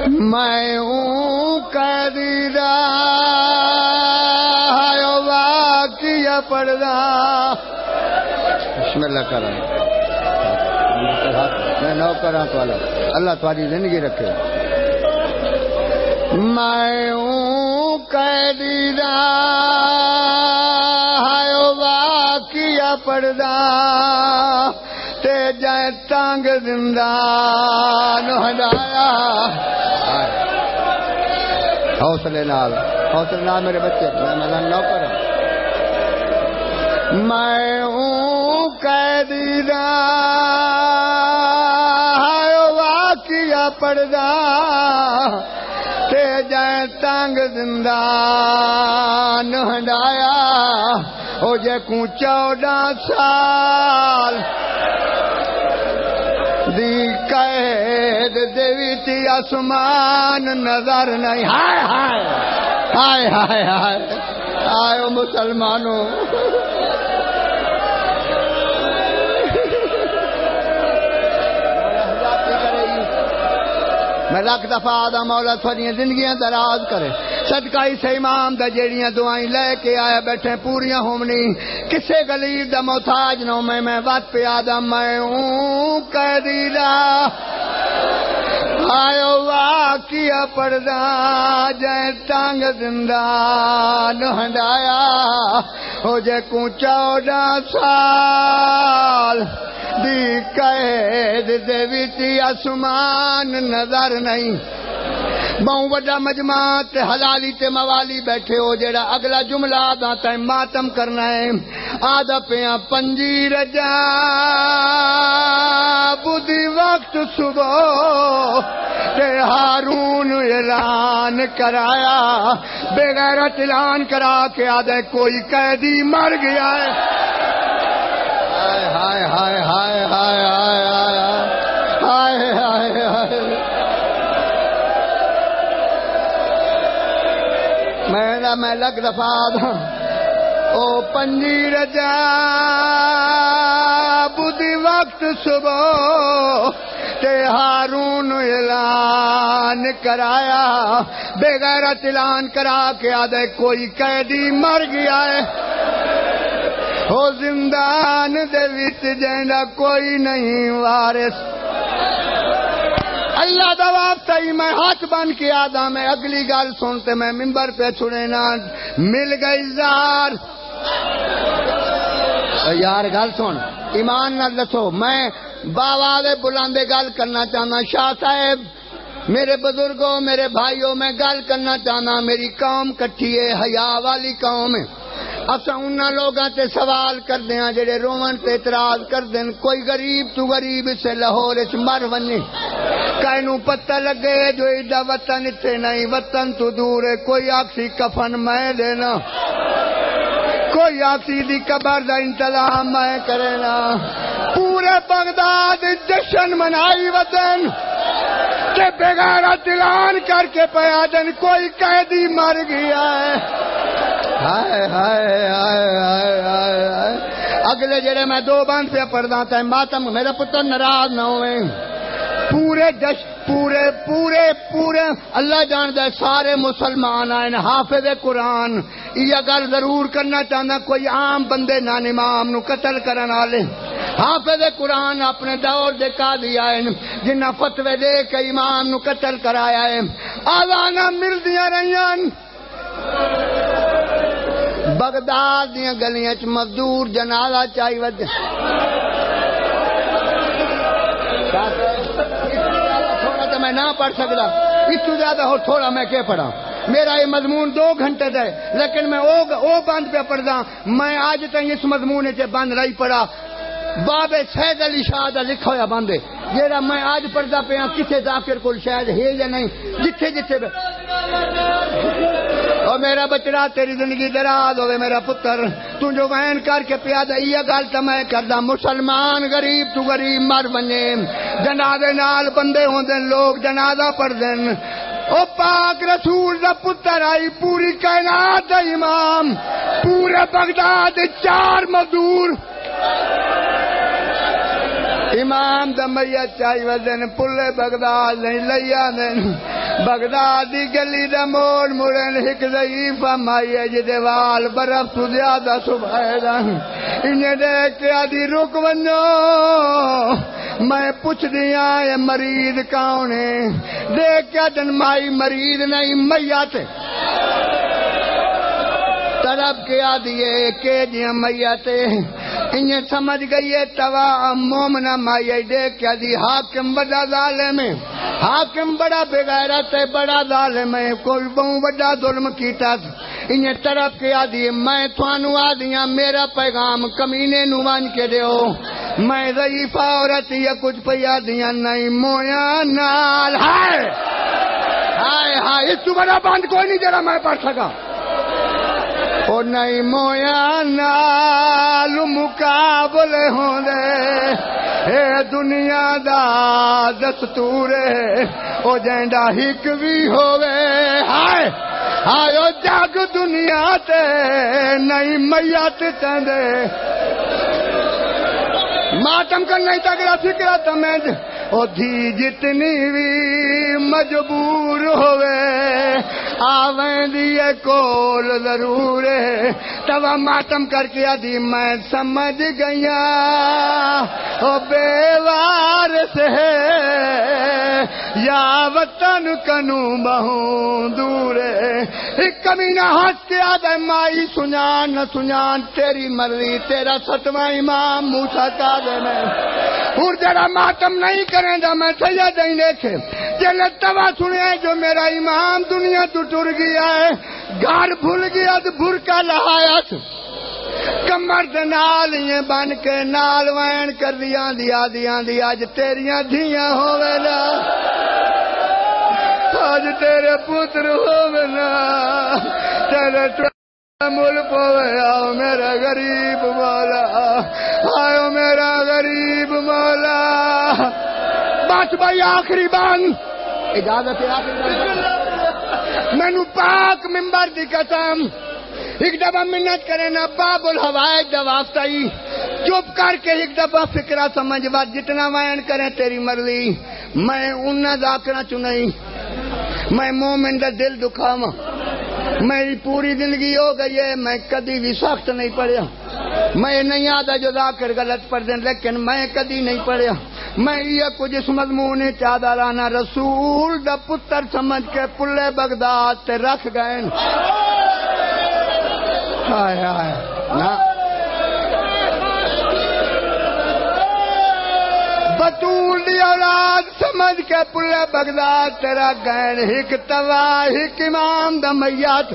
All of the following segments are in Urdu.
میں ہوں قیدی راہ واقعہ پڑھدا. بسم اللہ کرا میں نو کرا تو اللہ تمہاری زندگی رکھے. میں ہوں قیدی راہ واقعہ پڑھدا تے جائے تانگ زندان ہڈایا. حوصلے نال میرے بچے میں نو کرا. میں ہوں قیدی راہ واقعہ پڑھدا تے جائے تانگ زندان ہڈایا. ہو جے کو 14 سال دی قید دے وچ آسمان نظر نہیں. ہائے ہائے ہائے ہائے ہائے آئے مسلمانوں. میں لکھ دفعہ آدھا مولا تھوڑی زندگیاں دراز کرے. صدقہ اس امام دا جیڑیاں دعائیں لے کے آیا بیٹھے پوریاں ہومنی. کسے غلیظ دا محتاج نہ میں وقت پہ آدھا میں ہوں قیدی راہ آئے واقعہ پڑھدا جائے تانگ زندان ہڈایا. ہو جے کو 14 سال دی قید دے وچ آسمان نظر نہیں. بہوں وڈا مجمع تے حلالی تے موالی بیٹھے ہو جیڑا اگلا جملہ آدھا تے ماتم کرنا ہے. آدھا پیاں پنجی رجا بدھی وقت صبح تے ہارون اعلان کرایا. بغیرت اعلان کرا کے آدھے کوئی قیدی مر گیا ہے. ہائے ہائے ہائے ہائے ہائے ہائے ہائے ہائے. میں لگ دفعہ او پنجی رجا بدھی وقت صبح تے ہارون اعلان کرایا. بغیرت اعلان کرا کے آدھے کوئی قیدی مر گیا ہے. ہو زندان دے وچ جیندا کوئی نہیں وارث. اللہ دا واسطہ ہی میں ہاتھ بن کے آدھا میں اگلی گل سنتے میں ممبر پہ چھڑے نا. مل گئی زار یار گل سن ایمان نہ دسو. میں باواز بلندے گل کرنا چاہنا. شاہ صاحب میرے بزرگوں میرے بھائیوں میں گل کرنا چاہنا. میری قوم کٹھی ہے حیا والی قوم ہے. اساں انہاں لوگاں تے سوال کردے ہاں جڑے روون تے اعتراض کردے. کوئی غریب تو غریب سے لاہور وچ مر ونے کائنوں پتہ لگے جو ایڈا وطن اتنے نہیں وطن تو دور ہے. کوئی آکسی کفن میں دینا کوئی آکسی دی قبر دا انتظام میں کرنا. پورے بغداد جشن منائی وطن کہ بغیرت اعلان کر کے پیا دن کوئی قیدی مر گیا ہے. ہائے ہائے ہائے ہائے ہائے. اگلے جڑے میں 2 بند پہ پڑھدا تے ماتم میرا پتر ناراض نہ ہوئے. پورے پورے اللہ جاندا ہے سارے مسلمان آئے حافظ قرآن. یہ گل ضرور کرنا چاہنا کوئی عام بندے نان امام نو قتل کرن والے حافظ قرآن اپنے دور دے قاضی آئے جنہ فتوی دے کے امام نو قتل کرایا ہے. آزانہ ملدیاں رہیاں بغداد دیاں گلیاں چ مزدور جنازہ چاہی ود. تھوڑا تو میں نہ پڑھ سکتا اس تو زیادہ ہو تھوڑا میں کیا پڑھا. میرا یہ مضمون 2 گھنٹے دا ہے لیکن میں او بند پہ پڑھدا. میں آج تک اس مضمون چ بند نہیں پڑھا. باب سید علی شاہ دا لکھا ہوا بند ہے جیڑا میں آج پڑھدا پیا. کسے ذاکر کول شاید ہے یا نہیں جتھے جتھے. اور میرا بچڑا تیری زندگی دراز ہوئے میرا پتر. تو جو وین کر کے پیادا یہ گل تو میں کردا. مسلمان غریب تو غریب مر بنے جنازے نال بندے ہوندے لوگ جنازہ پڑھ دین. او پاک رسول دا پتر آئی پوری کائنات دا امام. پورے بغداد 4 مزدور امام دا میت چاہی وزن پلے بغداد نہیں لیا دن بغداد دی گلی دا موڑ مڑن ہک ضعیفہ مائی ہے جدے وال برف تو زیادہ صبح دا انہیں دیکھ کے آدھی رک ونجو میں پوچھ دیا یہ مریض کون ہے دیکھ کے دن مائی مریض نہیں میت طرف کے آدھیے کہ جیاں میت انہیں سمجھ گئی ہے توا مومنہ مائی دیکھ کے آدھی حاکم بڑا ظالم ہے حاکم بڑا بغیرت ہے بڑا ظالم ہے کوئی بہت بڑا ظلم کیتا انہیں طرف کے آدھی میں توانو آدھیاں میرا پیغام کمینے نوان کے دیو میں ضعیفہ عورت یا کچھ پیا دیا نہیں مویا نال ہائے ہائے ہائے اس تو بڑا باندھ کوئی نہیں جرا میں پڑھ سکا او نہیں مویا نال مقابلے ہوں دے اے دنیا دا دستور او جینڈا ہک بھی ہوئے ہائے آئے جاگ دنیا تے نہیں میت چندے ماتم کرنا ہی تگڑا فکرہ تمہیں او دھی جتنی بھی مجبور ہوئے آویں دیئے کول ضرور ہے توا ماتم کر کے آدھی میں سمجھ گیا او بیوارث ہے یا وطن کنو بہوں دور ہے ایک کمینہ ہاتھ کے آدھے مائی سنان نہ سنان تیری مرضی تیرا ستواں امام موسیٰ کا دے میں اور جرا ماتم نہیں کریں گا میں سید نہیں دیکھے جلے توا سنے جو میرا امام دنیا تو ٹر گیا ہے گھر بھول گیا تو بھرکا لہایت کمر دے نال یہ بن کے نال وین کر دیا آج تیریاں دھیاں ہوئے نا آج تیرے پتر ہوئے نا تیرے ملک ہوئے آؤ میرا غریب مولا آؤ میرا غریب مولا بس بھائی آخری بان اجازت ہے آخری بان مینو پاک ممبر دی قسم ایک دفعہ منت کرے نا باب الحوائج جواب تائی چپ کر کے ایک دفعہ فکرہ سمجھ بات جتنا وائن کریں تیری مرضی میں انہا ذاکرہ چنئی میں مومن دا دل دکھاواں میری پوری زندگی ہو گئی ہے میں کدی بھی سخت نہیں پڑھیا میں نہیں آدھا جو ذاکر غلط پڑھ دیں لیکن میں کدی نہیں پڑھیا میں یہ کچھ اس مضمون چادہ رانا رسول دا پتر سمجھ کے پلے بغداد تے رکھ گئے ہائے ہائے نا بطول دی اولاد سمجھ کے پلے بغداد تیرا گئن ہک توا ہک امام دا میت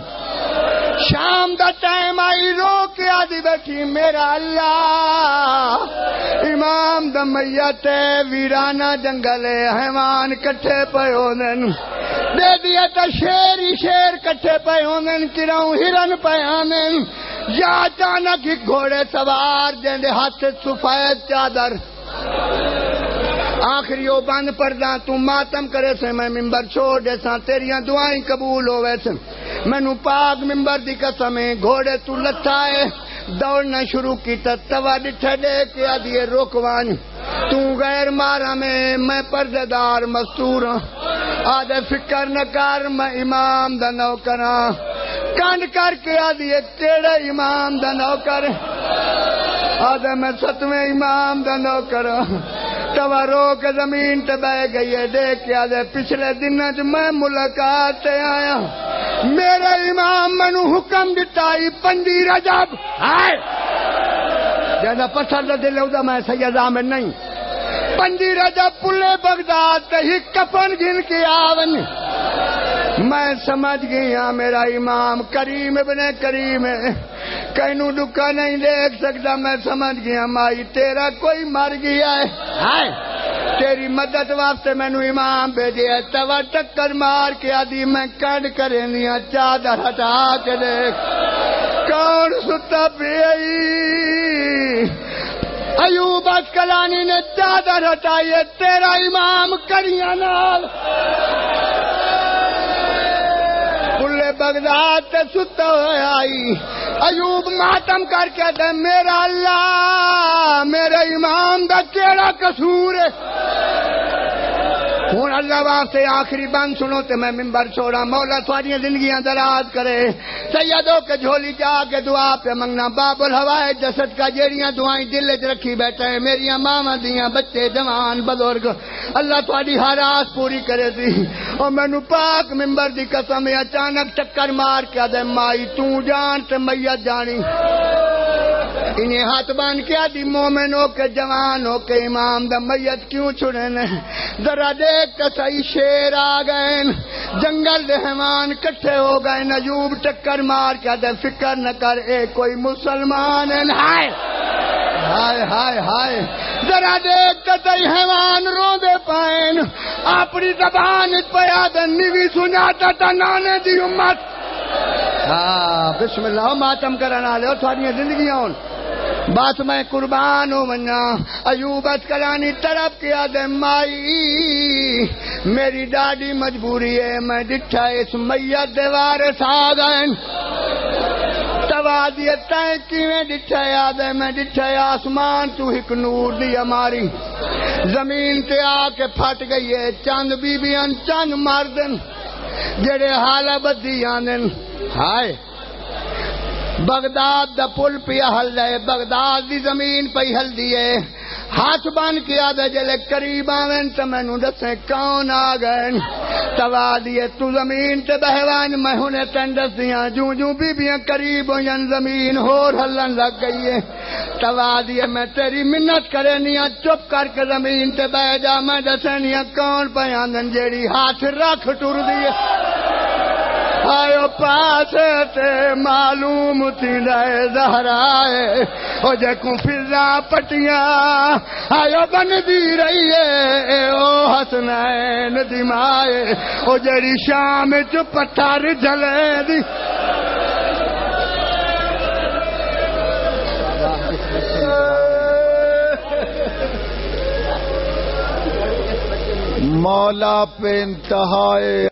شام دا ٹائم آئی رو کے آدھی بیٹھی میرا اللہ امام دا میت ویرانہ جنگل حیوان کٹھے پہ ہوندن دے دیا تا شیر ہی شیر کٹھے پہ ہوندن کراؤں ہرن پہ آندن یا اچانک ہی گھوڑے سوار جندے ہاتھ سفید چادر آخری او بند پردہ تو ماتم کرے سے میں ممبر چھوڑ دے ساں تیریاں دعائیں قبول ہوئے سے مینو پاک ممبر دی قسم گھوڑے تو لٹھائے دوڑنا شروع کی توا ڈٹھے دے کے آدھیے روکوان تو غیر مارا میں پردے دار مستور آدھے فکر نہ کر میں امام دا نوکراں کانڈ کر کے آدھیے کیڑے امام دا نوکر آدھے میں ستویں امام دا نوکراں توا رو کے زمین تے بہ گئی ہے دیکھ کے آدھے پچھلے دنوں جو میں ملاقات تے آیا میرے امام منو حکم دتائی 5 رجب ہائے جیسا پتھر دا دل ہے میں سید عامر نہیں 5 رجب پلے بغداد تے ہی کفن گن کے آون میں سمجھ گیا میرا امام کریم ابن کریم ہے کینوں دکھا نہیں دیکھ سکتا میں سمجھ گیا مائی تیرا کوئی مر گیا ہے ہائے تیری مدد واسطے مینو امام بھیجے ہے توا ٹکر مار کے آدھی میں کڈ کریں دیا چادر ہٹا کے دیکھ کون ستا پی ایوب اسکلانی نے چادر ہٹائی ہے تیرا امام کریاں نال پلے بغداد تے ستا ہوئے آئی ایوب ماتم کر کے دے میرا اللہ میرے امام دا کیڑا قصور ہے. ہوں اللہ واسطے آخری بند سنو تے میں ممبر چھوڑا. مولا تھوڑی زندگیاں دراز کرے. سیدوں کے جھولی جا کے دعا پہ منگنا. باب الہوائے جسد کا جیڑیاں دعائیں دل وچ رکھی بیٹھے ہیں میریاں ماواں دیاں بچے جوان بزرگ اللہ تھوڑی ہر آس پوری کرے دی. اور مینوں پاک ممبر دی قسم اچانک چکر مار کے دے مائی تو جان تے میت جانی. انہیں ہاتھ بان کیا دی مومنوں کے جوانوں کے امام دا میت کیوں چھڑے نے. ذرا دیکھ تو صحیح شیر آ گئے جنگل دے حیوان کٹھے ہو گئے. ایوب ٹکر مار کے دے فکر نہ کر اے کوئی مسلمان ہے. ہائے ہائے ہائے ہائے ذرا دیکھ تو صحیح حیوان رو دے پائن اپنی زبان پیا دے نیوی سناتا تا نانے دی امت. ہاں بسم اللہ ماتم کرنا لے تھوڑی زندگیاں ہون بات میں قربان ہو منا. ایوب اسکلانی طرف کیا دے مائی میری ڈاڈی مجبوری ہے میں ڈٹھا اس میت دے وارث آ گئے. توادیت تائیں کیویں ڈٹھا یاد ہے میں ڈٹھا آسمان تو ایک نور دی ہماری زمین تے آ کے پھٹ گئی ہے. چند بیبیاں چند مردن جڑے حالہ بدی آنن. ہائے بغداد دا پل پیا ہل ہے بغداد دی زمین پہ ہل دیے. ہاتھ بان کیا دے جلے قریب آویں تو مینوں دسیں کون آ گئے. توا دیے تو زمین تے بہوان میں ہنے تن دسیاں جوں جوں بیبیاں قریب ہوئیں زمین ہور ہلن لگ گئی ہے. توا دیے میں تیری منت کرے نیاں چپ کر کے زمین تے بہ جا میں دسیں نیاں کون پہ آندن جیڑی ہاتھ رکھ ٹر دیے. آئیو پاس تے معلوم تھی لائے زہرائے او جکوں فضا پٹیاں آئیو بن دی رہی ہے او حسنین دی مائے او جڑی شام چ پتھر جلے دی. مولا پہ انتہائے